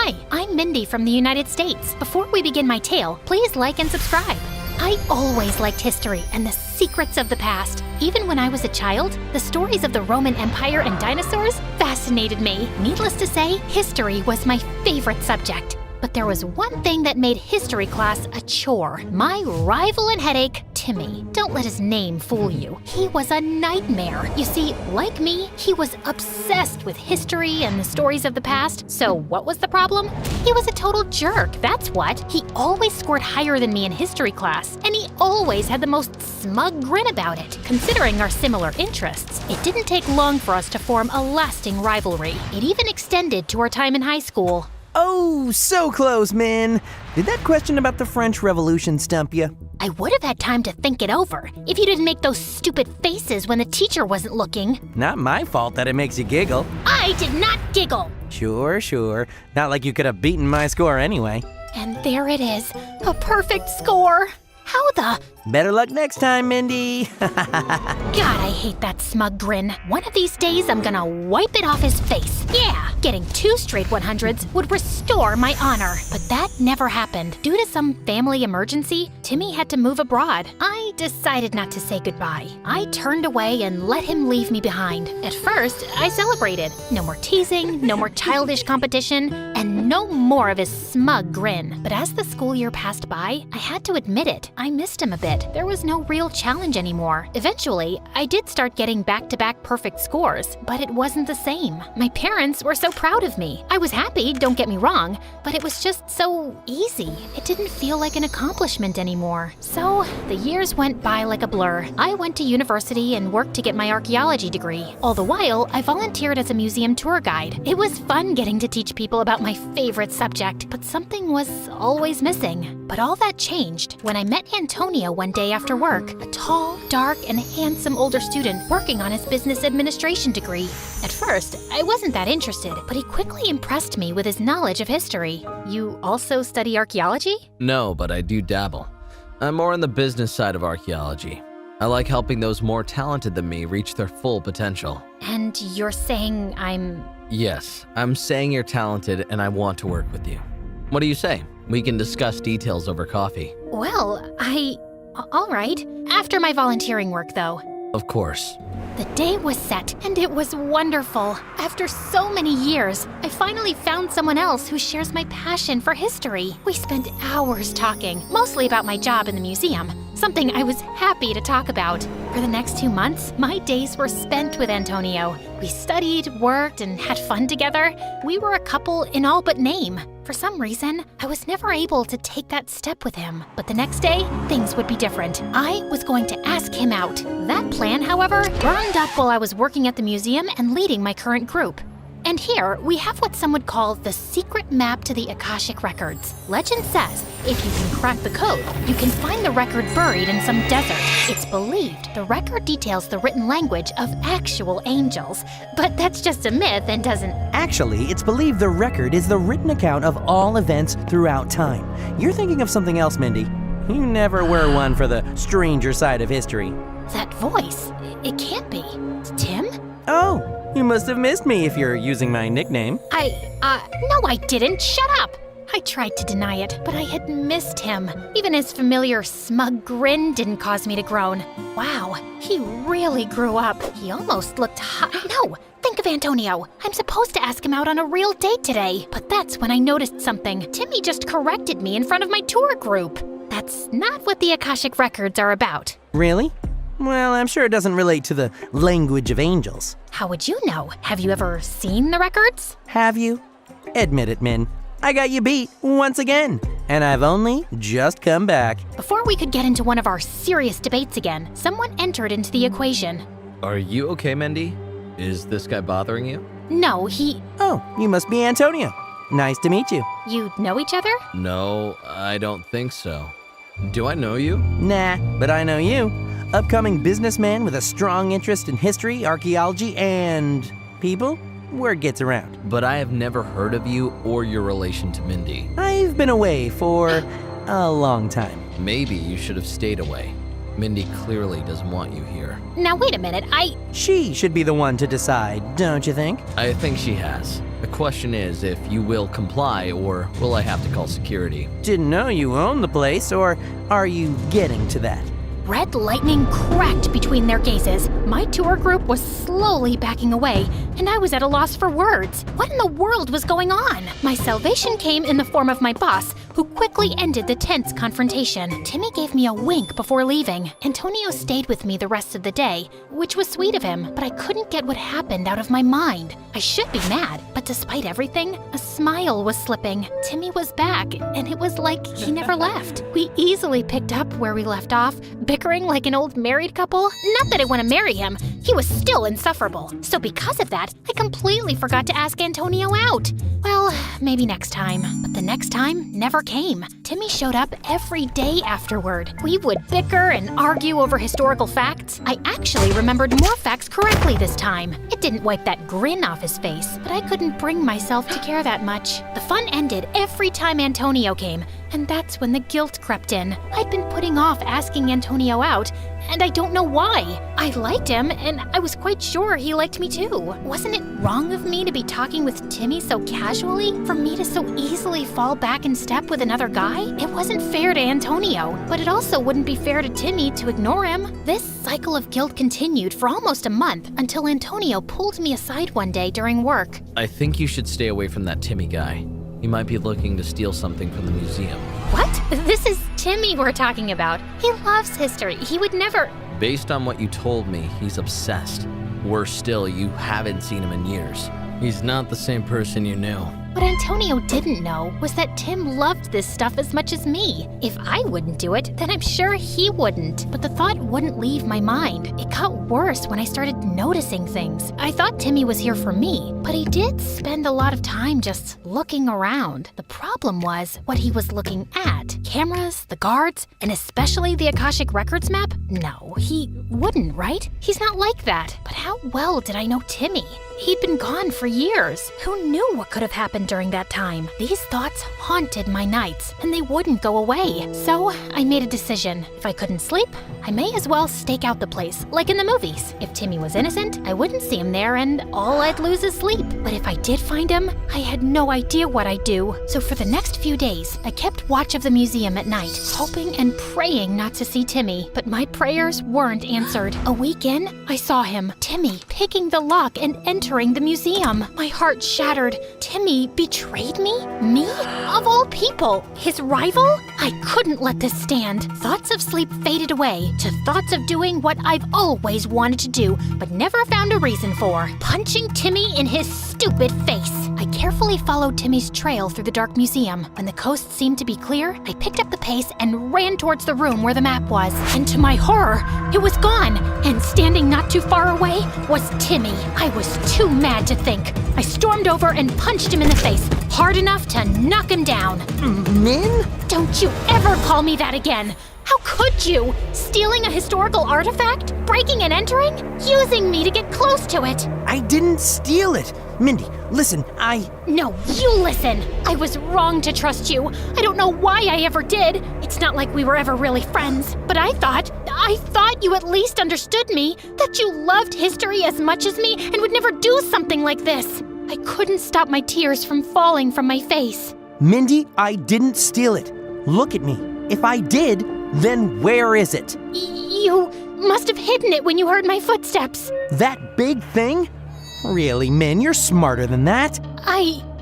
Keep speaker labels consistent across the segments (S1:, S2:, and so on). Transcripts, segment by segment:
S1: Hi, I'm Mindy from the United States. Before we begin my tale, please like and subscribe. I always liked history and the secrets of the past. Even when I was a child, the stories of the Roman Empire and dinosaurs fascinated me. Needless to say, history was my favorite subject. But there was one thing that made history class a chore. My rival and headache, Timmy. Don't let his name fool you. He was a nightmare. You see, like me, he was obsessed with history and the stories of the past. So what was the problem? He was a total jerk, that's what. He always scored higher than me in history class, and he always had the most smug grin about it. Considering our similar interests, it didn't take long for us to form a lasting rivalry. It even extended to our time in high school.
S2: Oh, so close, Min. Did that question about the French Revolution stump you?
S1: I would have had time to think it over if you didn't make those stupid faces when the teacher wasn't looking.
S2: Not my fault that it makes you giggle.
S1: I did not giggle.
S2: Sure. Not like you could have beaten my score anyway.
S1: And there it is, a perfect score. How the...
S2: Better luck next time, Mindy.
S1: God, I hate that smug grin. One of these days, I'm gonna wipe it off his face. Yeah, getting 2 straight 100s would restore my honor. But that never happened. Due to some family emergency, Timmy had to move abroad. I decided not to say goodbye. I turned away and let him leave me behind. At first, I celebrated. No more teasing, no more childish competition, and no more of his smug grin. But as the school year passed by, I had to admit it. I missed him a bit. There was no real challenge anymore. Eventually, I did start getting back-to-back perfect scores, but it wasn't the same. My parents were so proud of me. I was happy, don't get me wrong, but it was just so easy. It didn't feel like an accomplishment anymore. So, the years went by like a blur. I went to university and worked to get my archaeology degree. All the while, I volunteered as a museum tour guide. It was fun getting to teach people about my favorite subject, but something was always missing. But all that changed when I met Antonio one day after work, a tall, dark, and handsome older student working on his business administration degree. At first, I wasn't that interested, but he quickly impressed me with his knowledge of history. You also study archaeology?
S3: No, but I do dabble. I'm more on the business side of archaeology. I like helping those more talented than me reach their full potential.
S1: And you're saying I'm...
S3: Yes, I'm saying you're talented and I want to work with you. What do you say? We can discuss details over coffee.
S1: Well, all right. After my volunteering work, though.
S3: Of course.
S1: The day was set, and it was wonderful. After so many years, I finally found someone else who shares my passion for history. We spent hours talking, mostly about my job in the museum, something I was happy to talk about. For the next 2 months, my days were spent with Antonio. We studied, worked, and had fun together. We were a couple in all but name. For some reason, I was never able to take that step with him. But the next day, things would be different. I was going to ask him out. That plan, however, burned up while I was working at the museum and leading my current group. And here, we have what some would call the secret map to the Akashic Records. Legend says, if you can crack the code, you can find the record buried in some desert. It's believed the record details the written language of actual angels. But that's just a myth and doesn't...
S2: Actually, it's believed the record is the written account of all events throughout time. You're thinking of something else, Mindy. You never were one for the stranger side of history.
S1: That voice, it can't be. Tim?
S2: Oh, you must have missed me if you're using my nickname.
S1: No, I didn't. Shut up. I tried to deny it, but I had missed him. Even his familiar smug grin didn't cause me to groan. Wow, he really grew up. He almost looked hot. No, think of Antonio. I'm supposed to ask him out on a real date today. But that's when I noticed something. Timmy just corrected me in front of my tour group. That's not what the Akashic Records are about.
S2: Really? Well, I'm sure it doesn't relate to the language of angels.
S1: How would you know? Have you ever seen the records?
S2: Have you? Admit it, Min. I got you beat once again, and I've only just come back.
S1: Before we could get into one of our serious debates again, someone entered into the equation.
S3: Are you okay, Mindy? Is this guy bothering you?
S1: No, he...
S2: Oh, you must be Antonio. Nice to meet you.
S1: You know each other?
S3: No, I don't think so. Do I know you?
S2: Nah, but I know you. Upcoming businessman with a strong interest in history, archaeology, and people. Word gets around.
S3: But I have never heard of you or your relation to Mindy.
S2: I've been away for a long time.
S3: Maybe you should have stayed away. Mindy clearly doesn't want you here.
S1: Now wait a minute,
S2: She should be the one to decide, don't you think?
S3: I think she has. The question is if you will comply or will I have to call security?
S2: Didn't know you owned the place, or are you getting to that?
S1: Red lightning cracked between their gazes. My tour group was slowly backing away, and I was at a loss for words. What in the world was going on? My salvation came in the form of my boss, who quickly ended the tense confrontation. Timmy gave me a wink before leaving. Antonio stayed with me the rest of the day, which was sweet of him, but I couldn't get what happened out of my mind. I should be mad, but despite everything, a smile was slipping. Timmy was back, and it was like he never left. We easily picked up where we left off, bickering like an old married couple. Not that I want to marry him. He was still insufferable. So because of that, I completely forgot to ask Antonio out. Well, maybe next time. But the next time never came. Timmy showed up every day afterward. We would bicker and argue over historical facts. I actually remembered more facts correctly this time. It didn't wipe that grin off his face, but I couldn't bring myself to care that much. The fun ended every time Antonio came, and that's when the guilt crept in. I'd been putting off asking Antonio out, and I don't know why. I liked him, and I was quite sure he liked me too. Wasn't it wrong of me to be talking with Timmy so casually? For me to so easily fall back in step with another guy? It wasn't fair to Antonio, but it also wouldn't be fair to Timmy to ignore him. This cycle of guilt continued for almost a month until Antonio pulled me aside one day during work.
S3: I think you should stay away from that Timmy guy. He might be looking to steal something from the museum.
S1: What? This is Timmy we're talking about. He loves history. He would never...
S3: Based on what you told me, he's obsessed. Worse still, you haven't seen him in years. He's not the same person you knew.
S1: What Antonio didn't know was that Tim loved this stuff as much as me. If I wouldn't do it, then I'm sure he wouldn't. But the thought wouldn't leave my mind. It got worse when I started noticing things. I thought Timmy was here for me, but he did spend a lot of time just looking around. The problem was what he was looking at. Cameras, the guards, and especially the Akashic Records map? No, he wouldn't, right? He's not like that. But how well did I know Timmy? He'd been gone for years. Who knew what could have happened during that time? These thoughts haunted my nights, and they wouldn't go away. So I made a decision. If I couldn't sleep, I may as well stake out the place, like in the movies. If Timmy was innocent, I wouldn't see him there, and all I'd lose is sleep. But if I did find him, I had no idea what I'd do. So for the next few days, I kept watch of the museum at night, hoping and praying not to see Timmy. But my prayers weren't answered. A week in, I saw him, Timmy, picking the lock and entering the museum. My heart shattered. Timmy betrayed me? Me? Of all people, his rival? I couldn't let this stand. Thoughts of sleep faded away to thoughts of doing what I've always wanted to do, but never found a reason for. Punching Timmy in his stupid face. I carefully followed Timmy's trail through the dark museum. When the coast seemed to be clear, I picked up the pace and ran towards the room where the map was. And to my horror, it was gone. And standing not too far away was Timmy. I was too mad to think. I stormed over and punched him in the face, hard enough to knock him down.
S2: Min?
S1: Don't you ever call me that again! How could you? Stealing a historical artifact? Breaking and entering? Using me to get close to it?
S2: I didn't steal it. Mindy, listen,
S1: No, you listen! I was wrong to trust you. I don't know why I ever did. It's not like we were ever really friends. But I thought you at least understood me, that you loved history as much as me and would never do something like this. I couldn't stop my tears from falling from my face.
S2: Mindy, I didn't steal it. Look at me. If I did, then where is it?
S1: You must have hidden it when you heard my footsteps.
S2: That big thing? Really, Min, you're smarter than that.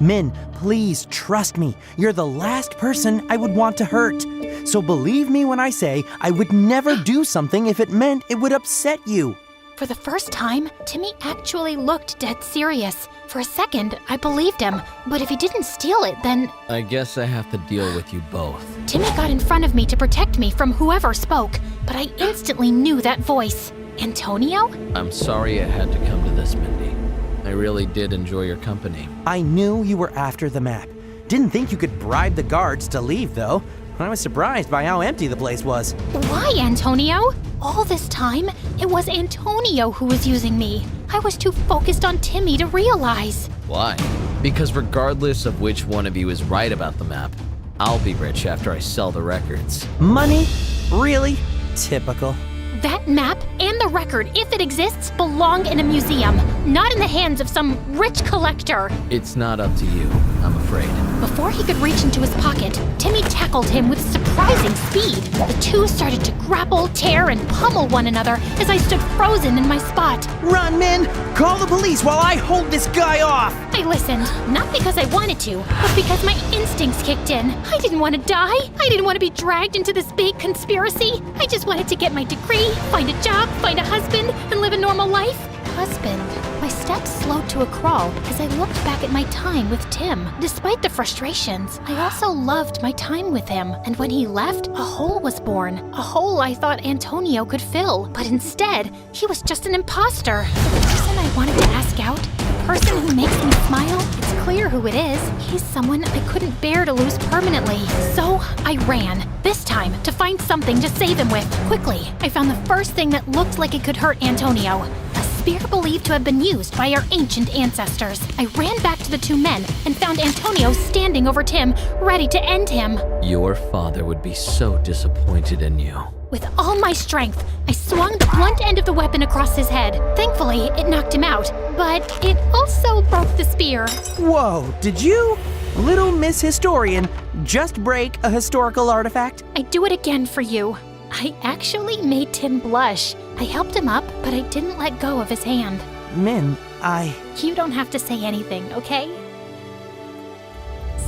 S2: Min, please trust me. You're the last person I would want to hurt. So believe me when I say I would never do something if it meant it would upset you.
S1: For the first time, Timmy actually looked dead serious. For a second, I believed him, but if he didn't steal it, then...
S3: I guess I have to deal with you both.
S1: Timmy got in front of me to protect me from whoever spoke, but I instantly knew that voice. Antonio?
S3: I'm sorry it had to come to this, Mindy. I really did enjoy your company.
S2: I knew you were after the map. Didn't think you could bribe the guards to leave, though. I was surprised by how empty the place was.
S1: Why, Antonio? All this time, it was Antonio who was using me. I was too focused on Timmy to realize.
S3: Why? Because regardless of which one of you is right about the map, I'll be rich after I sell the records.
S2: Money? Really? Typical.
S1: That map and the record, if it exists, belong in a museum, not in the hands of some rich collector.
S3: It's not up to you, I'm afraid.
S1: Before he could reach into his pocket, Timmy tackled him with surprising speed. The two started to grapple, tear, and pummel one another as I stood frozen in my spot.
S2: Run, Min! Call the police while I hold this guy off!
S1: I listened, not because I wanted to, but because my instincts kicked in. I didn't want to die. I didn't want to be dragged into this big conspiracy. I just wanted to get my degree, find a job, find a husband, and live a normal life. Husband. My steps slowed to a crawl as I looked back at my time with Tim. Despite the frustrations, I also loved my time with him. And when he left, a hole was born. A hole I thought Antonio could fill. But instead, he was just an imposter. The person I wanted to ask out, the person who makes me smile, it's clear who it is. He's someone I couldn't bear to lose permanently. So I ran. This time, to find something to save him with. Quickly, I found the first thing that looked like it could hurt Antonio. A spear believed to have been used by our ancient ancestors. I ran back to the two men and found Antonio standing over Tim, ready to end him.
S3: Your father would be so disappointed in you.
S1: With all my strength, I swung the blunt end of the weapon across his head. Thankfully, it knocked him out, but it also broke the spear.
S2: Whoa, did you, little Miss Historian, just break a historical artifact?
S1: I'd do it again for you. I actually made Tim blush. I helped him up, but I didn't let go of his hand.
S2: Min,
S1: You don't have to say anything, okay?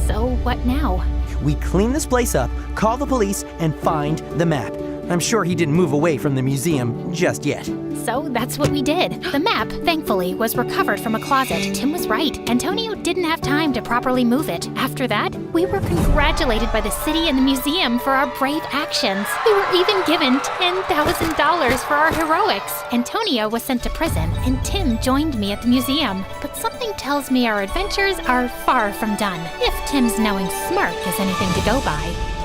S1: So what now?
S2: We clean this place up, call the police, and find the map. I'm sure he didn't move away from the museum just yet.
S1: So that's what we did. The map, thankfully, was recovered from a closet. Tim was right. Antonio didn't have time to properly move it. After that, we were congratulated by the city and the museum for our brave actions. We were even given $10,000 for our heroics. Antonio was sent to prison, and Tim joined me at the museum. But something tells me our adventures are far from done, if Tim's knowing smirk is anything to go by.